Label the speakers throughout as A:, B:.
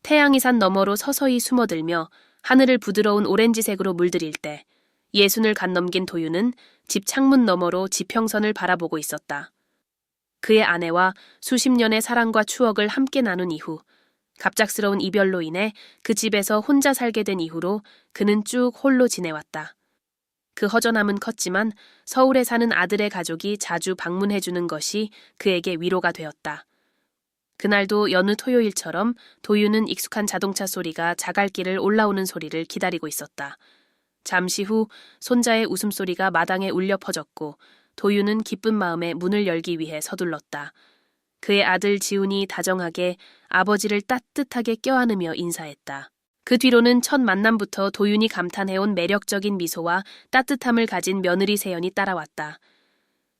A: 태양이 산 너머로 서서히 숨어들며 하늘을 부드러운 오렌지색으로 물들일 때 예순을 간 넘긴 도윤은 집 창문 너머로 지평선을 바라보고 있었다. 그의 아내와 수십 년의 사랑과 추억을 함께 나눈 이후 갑작스러운 이별로 인해 그 집에서 혼자 살게 된 이후로 그는 쭉 홀로 지내왔다. 그 허전함은 컸지만 서울에 사는 아들의 가족이 자주 방문해주는 것이 그에게 위로가 되었다. 그날도 여느 토요일처럼 도윤은 익숙한 자동차 소리가 자갈길을 올라오는 소리를 기다리고 있었다. 잠시 후 손자의 웃음소리가 마당에 울려 퍼졌고 도윤은 기쁜 마음에 문을 열기 위해 서둘렀다. 그의 아들 지훈이 다정하게 아버지를 따뜻하게 껴안으며 인사했다. 그 뒤로는 첫 만남부터 도윤이 감탄해온 매력적인 미소와 따뜻함을 가진 며느리 세연이 따라왔다.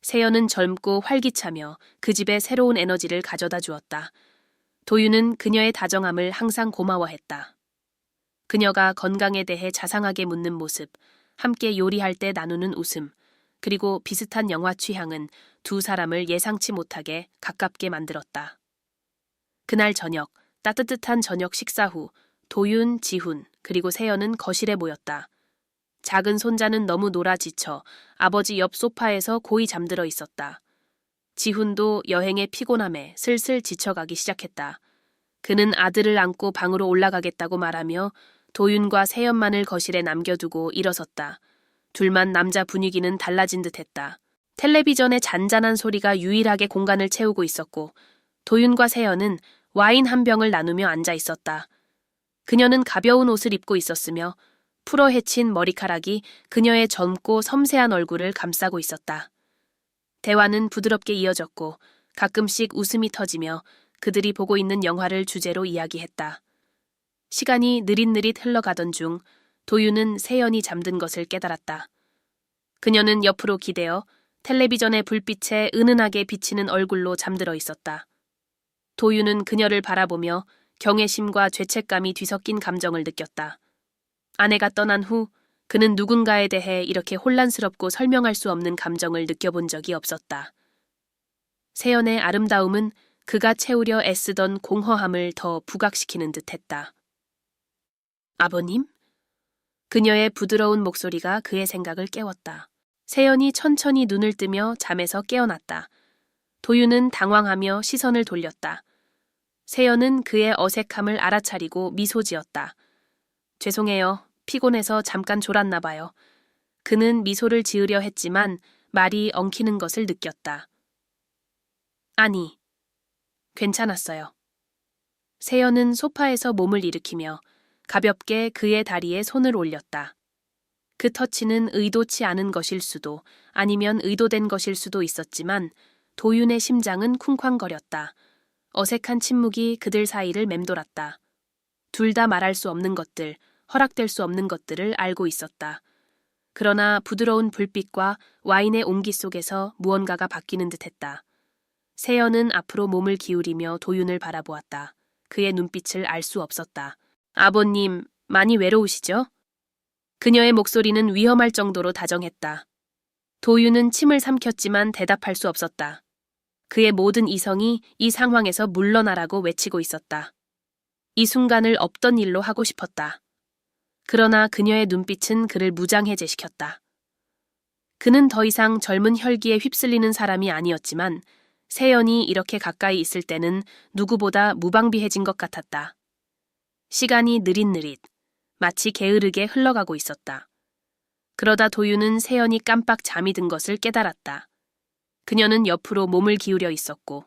A: 세연은 젊고 활기차며 그 집에 새로운 에너지를 가져다 주었다. 도윤은 그녀의 다정함을 항상 고마워했다. 그녀가 건강에 대해 자상하게 묻는 모습, 함께 요리할 때 나누는 웃음, 그리고 비슷한 영화 취향은 두 사람을 예상치 못하게 가깝게 만들었다. 그날 저녁, 따뜻한 저녁 식사 후 도윤, 지훈, 그리고 세연은 거실에 모였다. 작은 손자는 너무 놀아 지쳐 아버지 옆 소파에서 고이 잠들어 있었다. 지훈도 여행의 피곤함에 슬슬 지쳐가기 시작했다. 그는 아들을 안고 방으로 올라가겠다고 말하며 도윤과 세연만을 거실에 남겨두고 일어섰다. 둘만 남자 분위기는 달라진 듯했다. 텔레비전의 잔잔한 소리가 유일하게 공간을 채우고 있었고 도윤과 세연은 와인 한 병을 나누며 앉아 있었다. 그녀는 가벼운 옷을 입고 있었으며 풀어헤친 머리카락이 그녀의 젊고 섬세한 얼굴을 감싸고 있었다. 대화는 부드럽게 이어졌고 가끔씩 웃음이 터지며 그들이 보고 있는 영화를 주제로 이야기했다. 시간이 느릿느릿 흘러가던 중 도윤은 세연이 잠든 것을 깨달았다. 그녀는 옆으로 기대어 텔레비전의 불빛에 은은하게 비치는 얼굴로 잠들어 있었다. 도윤은 그녀를 바라보며 경외심과 죄책감이 뒤섞인 감정을 느꼈다. 아내가 떠난 후 그는 누군가에 대해 이렇게 혼란스럽고 설명할 수 없는 감정을 느껴본 적이 없었다. 세연의 아름다움은 그가 채우려 애쓰던 공허함을 더 부각시키는 듯했다. 아버님? 그녀의 부드러운 목소리가 그의 생각을 깨웠다. 세연이 천천히 눈을 뜨며 잠에서 깨어났다. 도윤은 당황하며 시선을 돌렸다. 세연은 그의 어색함을 알아차리고 미소 지었다. 죄송해요. 피곤해서 잠깐 졸았나 봐요. 그는 미소를 지으려 했지만 말이 엉키는 것을 느꼈다. 아니, 괜찮았어요. 세연은 소파에서 몸을 일으키며 가볍게 그의 다리에 손을 올렸다. 그 터치는 의도치 않은 것일 수도 아니면 의도된 것일 수도 있었지만 도윤의 심장은 쿵쾅거렸다. 어색한 침묵이 그들 사이를 맴돌았다. 둘 다 말할 수 없는 것들, 허락될 수 없는 것들을 알고 있었다. 그러나 부드러운 불빛과 와인의 온기 속에서 무언가가 바뀌는 듯했다. 세연은 앞으로 몸을 기울이며 도윤을 바라보았다. 그의 눈빛을 알 수 없었다. 아버님, 많이 외로우시죠? 그녀의 목소리는 위험할 정도로 다정했다. 도윤은 침을 삼켰지만 대답할 수 없었다. 그의 모든 이성이 이 상황에서 물러나라고 외치고 있었다. 이 순간을 없던 일로 하고 싶었다. 그러나 그녀의 눈빛은 그를 무장해제시켰다. 그는 더 이상 젊은 혈기에 휩쓸리는 사람이 아니었지만 세연이 이렇게 가까이 있을 때는 누구보다 무방비해진 것 같았다. 시간이 느릿느릿, 마치 게으르게 흘러가고 있었다. 그러다 도윤은 세연이 깜빡 잠이 든 것을 깨달았다. 그녀는 옆으로 몸을 기울여 있었고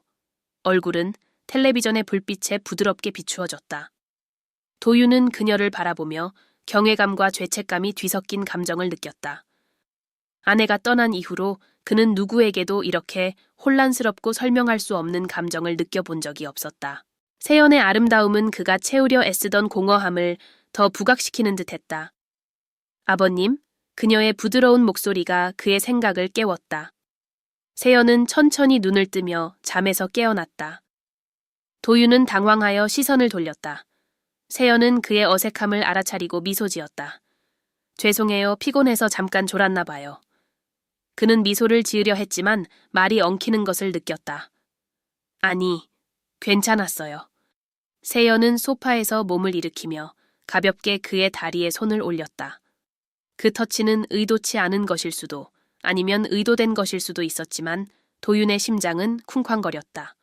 A: 얼굴은 텔레비전의 불빛에 부드럽게 비추어졌다. 도윤은 그녀를 바라보며 경외감과 죄책감이 뒤섞인 감정을 느꼈다. 아내가 떠난 이후로 그는 누구에게도 이렇게 혼란스럽고 설명할 수 없는 감정을 느껴본 적이 없었다. 세연의 아름다움은 그가 채우려 애쓰던 공허함을 더 부각시키는 듯했다. 아버님, 그녀의 부드러운 목소리가 그의 생각을 깨웠다. 세연은 천천히 눈을 뜨며 잠에서 깨어났다. 도윤은 당황하여 시선을 돌렸다. 세연은 그의 어색함을 알아차리고 미소 지었다. 죄송해요. 피곤해서 잠깐 졸았나 봐요. 그는 미소를 지으려 했지만 말이 엉키는 것을 느꼈다. 아니, 괜찮았어요. 세연은 소파에서 몸을 일으키며 가볍게 그의 다리에 손을 올렸다. 그 터치는 의도치 않은 것일 수도 아니면 의도된 것일 수도 있었지만 도윤의 심장은 쿵쾅거렸다.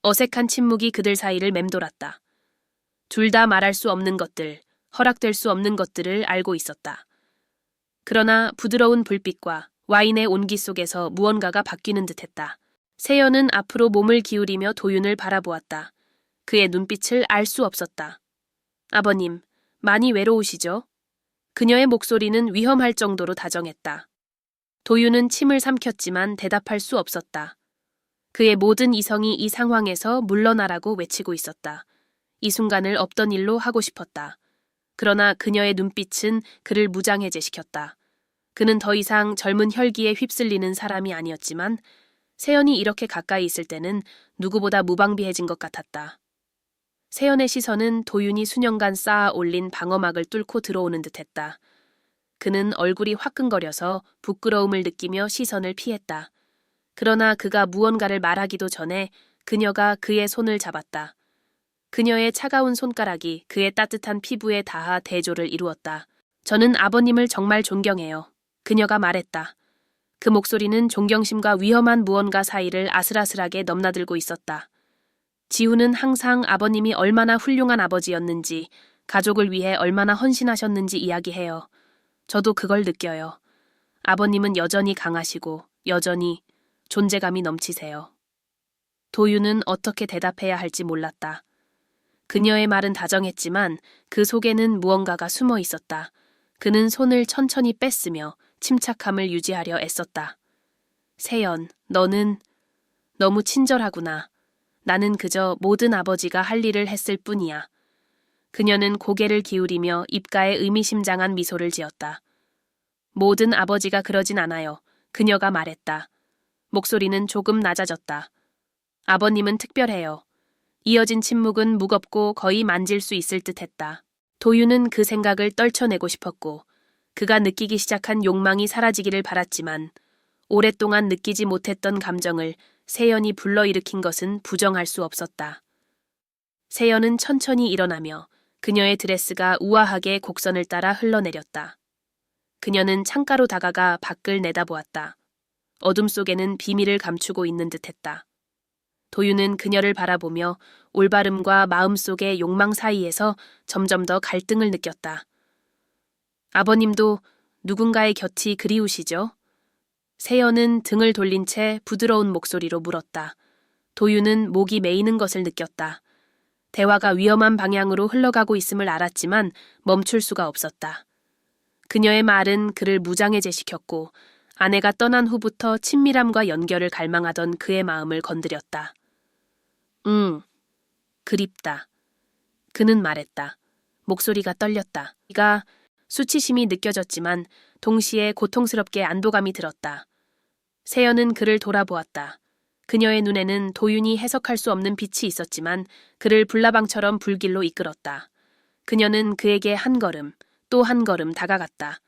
A: 어색한 침묵이 그들 사이를 맴돌았다. 둘 다 말할 수 없는 것들, 허락될 수 없는 것들을 알고 있었다. 그러나 부드러운 불빛과 와인의 온기 속에서 무언가가 바뀌는 듯했다. 세연은 앞으로 몸을 기울이며 도윤을 바라보았다. 그의 눈빛을 알 수 없었다. 아버님, 많이 외로우시죠? 그녀의 목소리는 위험할 정도로 다정했다. 도윤은 침을 삼켰지만 대답할 수 없었다. 그의 모든 이성이 이 상황에서 물러나라고 외치고 있었다. 이 순간을 없던 일로 하고 싶었다. 그러나 그녀의 눈빛은 그를 무장해제시켰다. 그는 더 이상 젊은 혈기에 휩쓸리는 사람이 아니었지만 세연이 이렇게 가까이 있을 때는 누구보다 무방비해진 것 같았다. 세연의 시선은 도윤이 수년간 쌓아 올린 방어막을 뚫고 들어오는 듯했다. 그는 얼굴이 화끈거려서 부끄러움을 느끼며 시선을 피했다. 그러나 그가 무언가를 말하기도 전에 그녀가 그의 손을 잡았다. 그녀의 차가운 손가락이 그의 따뜻한 피부에 닿아 대조를 이루었다. 저는 아버님을 정말 존경해요. 그녀가 말했다. 그 목소리는 존경심과 위험한 무언가 사이를 아슬아슬하게 넘나들고 있었다. 지우는 항상 아버님이 얼마나 훌륭한 아버지였는지, 가족을 위해 얼마나 헌신하셨는지 이야기해요. 저도 그걸 느껴요. 아버님은 여전히 강하시고 여전히 존재감이 넘치세요. 도윤은 어떻게 대답해야 할지 몰랐다. 그녀의 말은 다정했지만 그 속에는 무언가가 숨어 있었다. 그는 손을 천천히 뺐으며 침착함을 유지하려 애썼다. 세연, 너는 너무 친절하구나. 나는 그저 모든 아버지가 할 일을 했을 뿐이야. 그녀는 고개를 기울이며 입가에 의미심장한 미소를 지었다. 모든 아버지가 그러진 않아요. 그녀가 말했다. 목소리는 조금 낮아졌다. 아버님은 특별해요. 이어진 침묵은 무겁고 거의 만질 수 있을 듯했다. 도윤은 그 생각을 떨쳐내고 싶었고 그가 느끼기 시작한 욕망이 사라지기를 바랐지만 오랫동안 느끼지 못했던 감정을 세연이 불러일으킨 것은 부정할 수 없었다. 세연은 천천히 일어나며 그녀의 드레스가 우아하게 곡선을 따라 흘러내렸다. 그녀는 창가로 다가가 밖을 내다보았다. 어둠 속에는 비밀을 감추고 있는 듯했다. 도윤은 그녀를 바라보며 올바름과 마음속의 욕망 사이에서 점점 더 갈등을 느꼈다. 아버님도 누군가의 곁이 그리우시죠? 세연은 등을 돌린 채 부드러운 목소리로 물었다. 도윤은 목이 메이는 것을 느꼈다. 대화가 위험한 방향으로 흘러가고 있음을 알았지만 멈출 수가 없었다. 그녀의 말은 그를 무장해제시켰고 아내가 떠난 후부터 친밀함과 연결을 갈망하던 그의 마음을 건드렸다. 그립다. 그는 말했다. 목소리가 떨렸다. 그가 수치심이 느껴졌지만 동시에 고통스럽게 안도감이 들었다. 세연은 그를 돌아보았다. 그녀의 눈에는 도윤이 해석할 수 없는 빛이 있었지만 그를 불나방처럼 불길로 이끌었다. 그녀는 그에게 한 걸음, 또 한 걸음 다가갔다.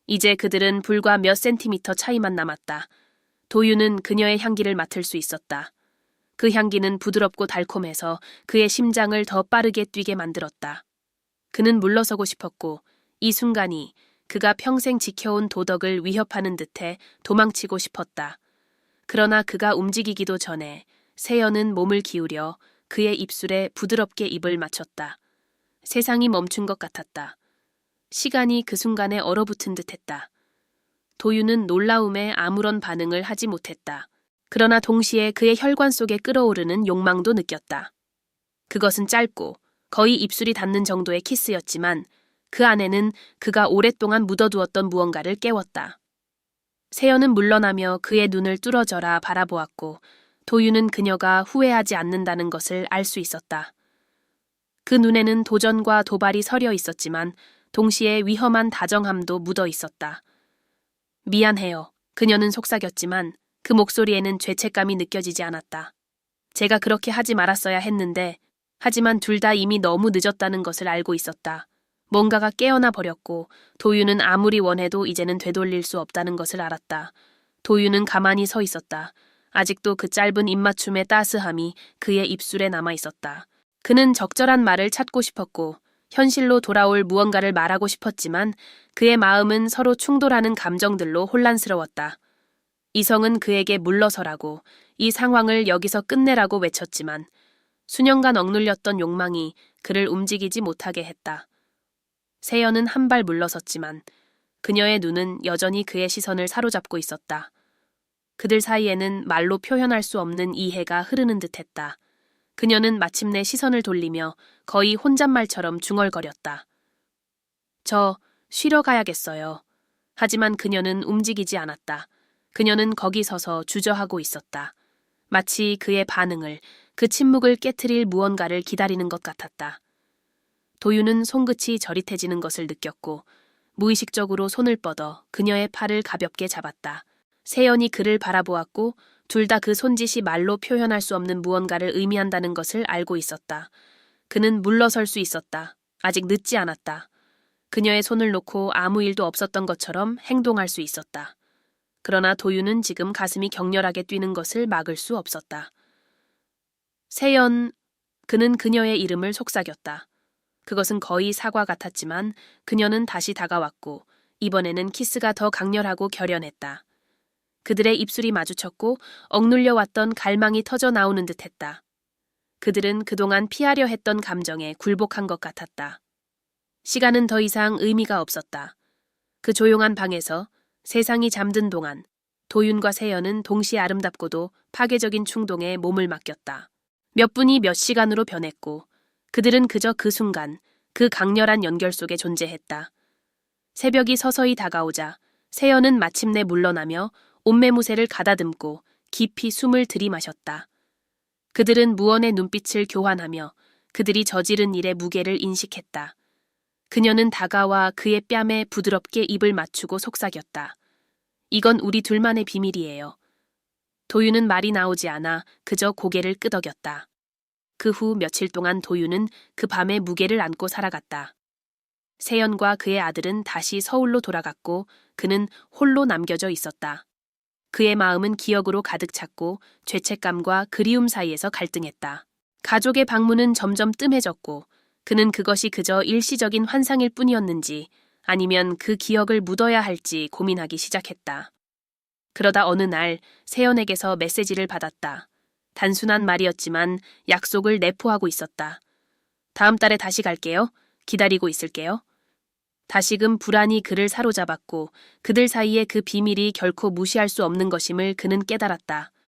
A: 이제 그들은 불과 몇 센티미터 차이만 남았다. 도윤은 그녀의 향기를 맡을 수 있었다. 그 향기는 부드럽고 달콤해서 그의 심장을 더 빠르게 뛰게 만들었다. 그는 물러서고 싶었고 이 순간이 그가 평생 지켜온 도덕을 위협하는 듯해 도망치고 싶었다. 그러나 그가 움직이기도 전에 세연은 몸을 기울여 그의 입술에 부드럽게 입을 맞췄다. 세상이 멈춘 것 같았다. 시간이 그 순간에 얼어붙은 듯했다. 도윤은 놀라움에 아무런 반응을 하지 못했다. 그러나 동시에 그의 혈관 속에 끓어오르는 욕망도 느꼈다. 그것은 짧고 거의 입술이 닿는 정도의 키스였지만 그 안에는 그가 오랫동안 묻어두었던 무언가를 깨웠다. 세연은 물러나며 그의 눈을 뚫어져라 바라보았고 도윤은 그녀가 후회하지 않는다는 것을 알 수 있었다. 그 눈에는 도전과 도발이 서려 있었지만 동시에 위험한 다정함도 묻어 있었다. 미안해요. 그녀는 속삭였지만 그 목소리에는 죄책감이 느껴지지 않았다. 제가 그렇게 하지 말았어야 했는데 하지만 둘 다 이미 너무 늦었다는 것을 알고 있었다. 뭔가가 깨어나 버렸고 도윤은 아무리 원해도 이제는 되돌릴 수 없다는 것을 알았다. 도윤은 가만히 서 있었다. 아직도 그 짧은 입맞춤의 따스함이 그의 입술에 남아 있었다. 그는 적절한 말을 찾고 싶었고 현실로 돌아올 무언가를 말하고 싶었지만 그의 마음은 서로 충돌하는 감정들로 혼란스러웠다. 이성은 그에게 물러서라고, 이 상황을 여기서 끝내라고 외쳤지만 수년간 억눌렸던 욕망이 그를 움직이지 못하게 했다. 세연은 한 발 물러섰지만 그녀의 눈은 여전히 그의 시선을 사로잡고 있었다. 그들 사이에는 말로 표현할 수 없는 이해가 흐르는 듯했다. 그녀는 마침내 시선을 돌리며 거의 혼잣말처럼 중얼거렸다. 저 쉬러 가야겠어요. 하지만 그녀는 움직이지 않았다. 그녀는 거기 서서 주저하고 있었다. 마치 그의 반응을, 그 침묵을 깨트릴 무언가를 기다리는 것 같았다. 도유는 손끝이 저릿해지는 것을 느꼈고 무의식적으로 손을 뻗어 그녀의 팔을 가볍게 잡았다. 세연이 그를 바라보았고 둘 다 그 손짓이 말로 표현할 수 없는 무언가를 의미한다는 것을 알고 있었다. 그는 물러설 수 있었다. 아직 늦지 않았다. 그녀의 손을 놓고 아무 일도 없었던 것처럼 행동할 수 있었다. 그러나 도유는 지금 가슴이 격렬하게 뛰는 것을 막을 수 없었다. 세연, 그는 그녀의 이름을 속삭였다. 그것은 거의 사과 같았지만 그녀는 다시 다가왔고 이번에는 키스가 더 강렬하고 결연했다. 그들의 입술이 마주쳤고 억눌려 왔던 갈망이 터져 나오는 듯했다. 그들은 그동안 피하려 했던 감정에 굴복한 것 같았다. 시간은 더 이상 의미가 없었다. 그 조용한 방에서 세상이 잠든 동안 도윤과 세연은 동시에 아름답고도 파괴적인 충동에 몸을 맡겼다. 몇 분이 몇 시간으로 변했고 그들은 그저 그 순간 그 강렬한 연결 속에 존재했다. 새벽이 서서히 다가오자 세연은 마침내 물러나며 옷매무새를 가다듬고 깊이 숨을 들이마셨다. 그들은 무언의 눈빛을 교환하며 그들이 저지른 일의 무게를 인식했다. 그녀는 다가와 그의 뺨에 부드럽게 입을 맞추고 속삭였다. 이건 우리 둘만의 비밀이에요. 도유는 말이 나오지 않아 그저 고개를 끄덕였다. 그 후 며칠 동안 도유는 그 밤의 무게를 안고 살아갔다. 세연과 그의 아들은 다시 서울로 돌아갔고 그는 홀로 남겨져 있었다. 그의 마음은 기억으로 가득 찼고 죄책감과 그리움 사이에서 갈등했다. 가족의 방문은 점점 뜸해졌고 그는 그것이 그저 일시적인 환상일 뿐이었는지 아니면 그 기억을 묻어야 할지 고민하기 시작했다. 그러다 어느 날 세연에게서 메시지를 받았다. 단순한 말이었지만 약속을 내포하고 있었다. 다음 달에 다시 갈게요. 기다리고 있을게요. 다시금 불안이 그를 사로잡았고 그들 사이의 그 비밀이 결코 무시할 수 없는 것임을 그는 깨달았다.